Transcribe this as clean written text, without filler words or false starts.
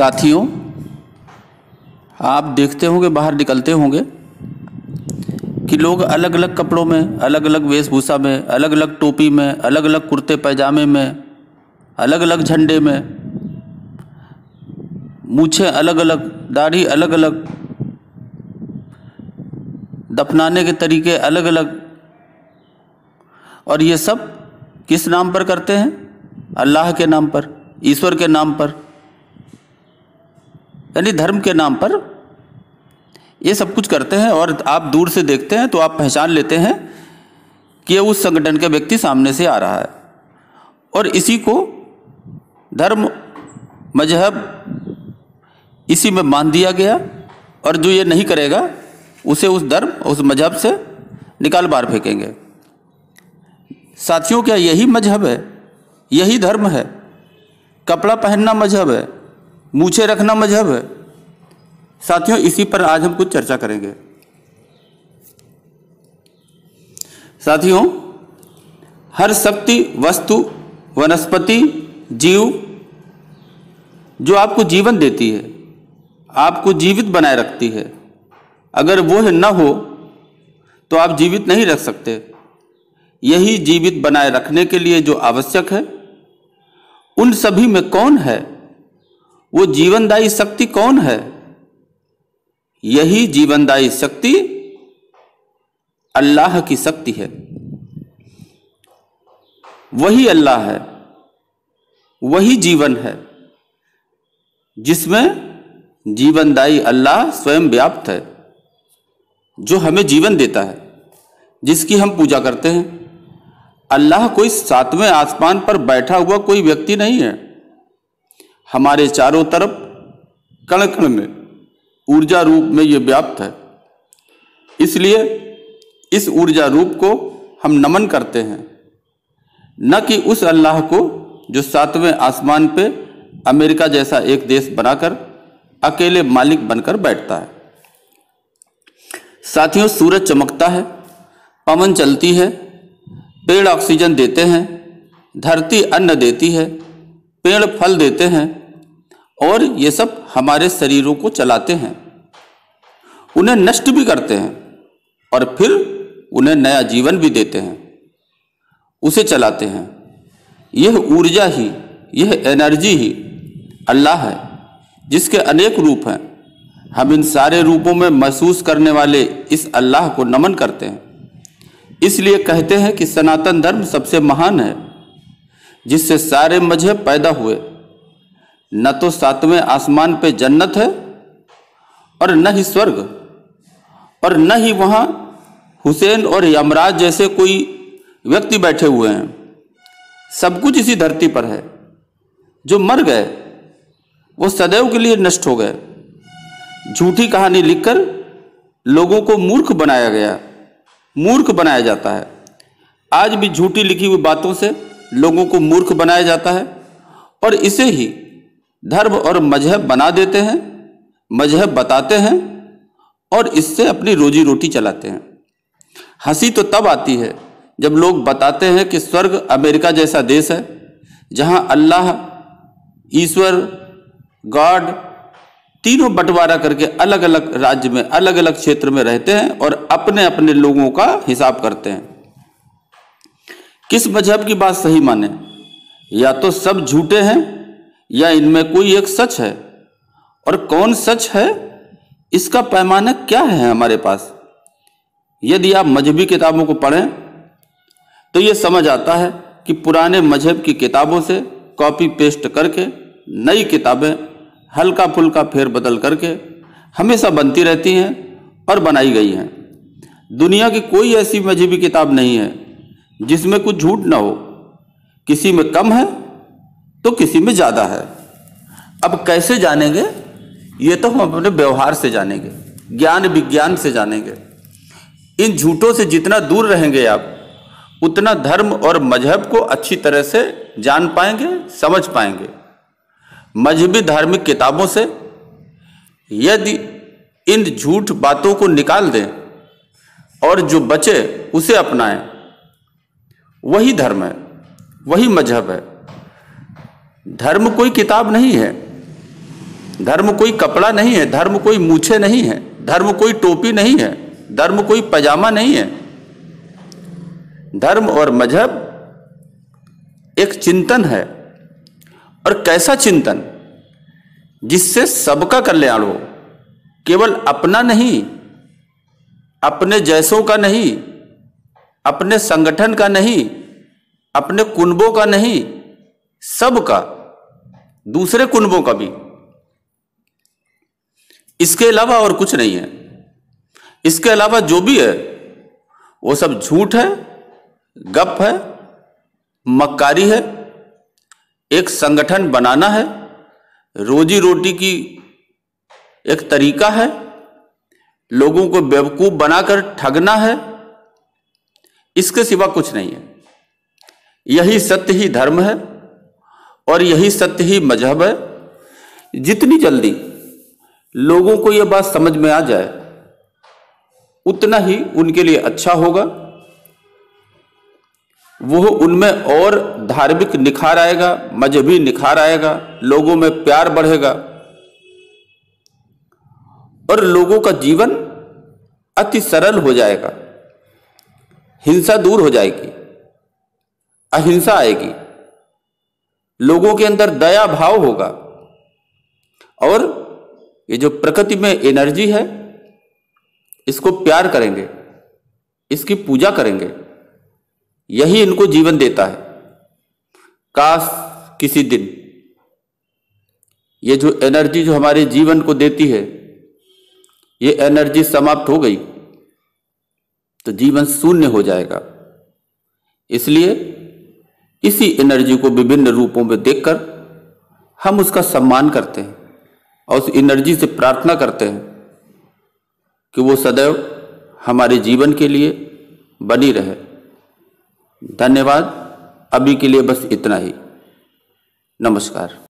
साथियों, आप देखते होंगे, बाहर निकलते होंगे कि लोग अलग अलग कपड़ों में, अलग अलग वेशभूषा में, अलग अलग टोपी में, अलग अलग कुर्ते पैजामे में, अलग अलग झंडे में, मूछें अलग अलग, दाढ़ी अलग अलग, दफनाने के तरीके अलग अलग, और ये सब किस नाम पर करते हैं? अल्लाह के नाम पर, ईश्वर के नाम पर, यानी धर्म के नाम पर ये सब कुछ करते हैं। और आप दूर से देखते हैं तो आप पहचान लेते हैं कि ये उस संगठन के व्यक्ति सामने से आ रहा है, और इसी को धर्म, मजहब, इसी में बांध दिया गया। और जो ये नहीं करेगा उसे उस धर्म, उस मजहब से निकाल बाहर फेंकेंगे। साथियों, क्या यही मजहब है? यही धर्म है? कपड़ा पहनना मजहब है? मूछें रखना मजहब है? साथियों, इसी पर आज हम कुछ चर्चा करेंगे। साथियों, हर शक्ति, वस्तु, वनस्पति, जीव जो आपको जीवन देती है, आपको जीवित बनाए रखती है, अगर वो न हो तो आप जीवित नहीं रख सकते। यही जीवित बनाए रखने के लिए जो आवश्यक है, उन सभी में कौन है? वो जीवनदायी शक्ति कौन है? यही जीवनदायी शक्ति अल्लाह की शक्ति है। वही अल्लाह है, वही जीवन है, जिसमें जीवनदायी अल्लाह स्वयं व्याप्त है, जो हमें जीवन देता है, जिसकी हम पूजा करते हैं। अल्लाह कोई सातवें आसमान पर बैठा हुआ कोई व्यक्ति नहीं है। हमारे चारों तरफ कण कण में, ऊर्जा रूप में ये व्याप्त है। इसलिए इस ऊर्जा रूप को हम नमन करते हैं, न कि उस अल्लाह को जो सातवें आसमान पे अमेरिका जैसा एक देश बनाकर अकेले मालिक बनकर बैठता है। साथियों, सूरज चमकता है, पवन चलती है, पेड़ ऑक्सीजन देते हैं, धरती अन्न देती है, पेड़ फल देते हैं, और ये सब हमारे शरीरों को चलाते हैं, उन्हें नष्ट भी करते हैं, और फिर उन्हें नया जीवन भी देते हैं, उसे चलाते हैं। यह ऊर्जा ही, यह एनर्जी ही अल्लाह है, जिसके अनेक रूप हैं। हम इन सारे रूपों में महसूस करने वाले इस अल्लाह को नमन करते हैं। इसलिए कहते हैं कि सनातन धर्म सबसे महान है, जिससे सारे मजहब पैदा हुए। न तो सातवें आसमान पे जन्नत है, और न ही स्वर्ग, और न ही वहाँ हुसैन और यमराज जैसे कोई व्यक्ति बैठे हुए हैं। सब कुछ इसी धरती पर है। जो मर गए वो सदैव के लिए नष्ट हो गए। झूठी कहानी लिखकर लोगों को मूर्ख बनाया गया, मूर्ख बनाया जाता है। आज भी झूठी लिखी हुई बातों से लोगों को मूर्ख बनाया जाता है, और इसे ही धर्म और मजहब बना देते हैं, मजहब बताते हैं, और इससे अपनी रोजी रोटी चलाते हैं। हंसी तो तब आती है जब लोग बताते हैं कि स्वर्ग अमेरिका जैसा देश है, जहां अल्लाह, ईश्वर, गॉड तीनों बंटवारा करके अलग अलग राज्य में, अलग अलग क्षेत्र में रहते हैं, और अपने अपने लोगों का हिसाब करते हैं। किस मजहब की बात सही माने? या तो सब झूठे हैं, या इनमें कोई एक सच है। और कौन सच है, इसका पैमाना क्या है हमारे पास? यदि आप मजहबी किताबों को पढ़ें तो ये समझ आता है कि पुराने मजहब की किताबों से कॉपी पेस्ट करके नई किताबें हल्का फुल्का फेर बदल करके हमेशा बनती रहती हैं और बनाई गई हैं। दुनिया की कोई ऐसी मजहबी किताब नहीं है जिसमें कुछ झूठ ना हो। किसी में कम है तो किसी में ज़्यादा है। अब कैसे जानेंगे? ये तो हम अपने व्यवहार से जानेंगे, ज्ञान विज्ञान से जानेंगे। इन झूठों से जितना दूर रहेंगे आप, उतना धर्म और मजहब को अच्छी तरह से जान पाएंगे, समझ पाएंगे। मजहबी धार्मिक किताबों से यदि इन झूठ बातों को निकाल दें और जो बचे उसे अपनाएं, वही धर्म है, वही मजहब है। धर्म कोई किताब नहीं है, धर्म कोई कपड़ा नहीं है, धर्म कोई मूछे नहीं है, धर्म कोई टोपी नहीं है, धर्म कोई पजामा नहीं है। धर्म और मजहब एक चिंतन है, और कैसा चिंतन, जिससे सबका कल्याण हो, केवल अपना नहीं, अपने जैसों का नहीं, अपने संगठन का नहीं, अपने कुनबों का नहीं, सबका, दूसरे कुनबों का भी। इसके अलावा और कुछ नहीं है। इसके अलावा जो भी है वो सब झूठ है, गप है, मक्कारी है। एक संगठन बनाना है, रोजी रोटी की एक तरीका है, लोगों को बेवकूफ बनाकर ठगना है, इसके सिवा कुछ नहीं है। यही सत्य ही धर्म है और यही सत्य ही मजहब है। जितनी जल्दी लोगों को यह बात समझ में आ जाए, उतना ही उनके लिए अच्छा होगा। वो उनमें और धार्मिक निखार आएगा, मजहबी निखार आएगा, लोगों में प्यार बढ़ेगा और लोगों का जीवन अति सरल हो जाएगा। हिंसा दूर हो जाएगी, अहिंसा आएगी, लोगों के अंदर दया भाव होगा और ये जो प्रकृति में एनर्जी है, इसको प्यार करेंगे, इसकी पूजा करेंगे। यही इनको जीवन देता है। काश किसी दिन ये जो एनर्जी जो हमारे जीवन को देती है, ये एनर्जी समाप्त हो गई तो जीवन शून्य हो जाएगा। इसलिए इसी एनर्जी को विभिन्न रूपों में देखकर हम उसका सम्मान करते हैं और उस एनर्जी से प्रार्थना करते हैं कि वो सदैव हमारे जीवन के लिए बनी रहे। धन्यवाद। अभी के लिए बस इतना ही। नमस्कार।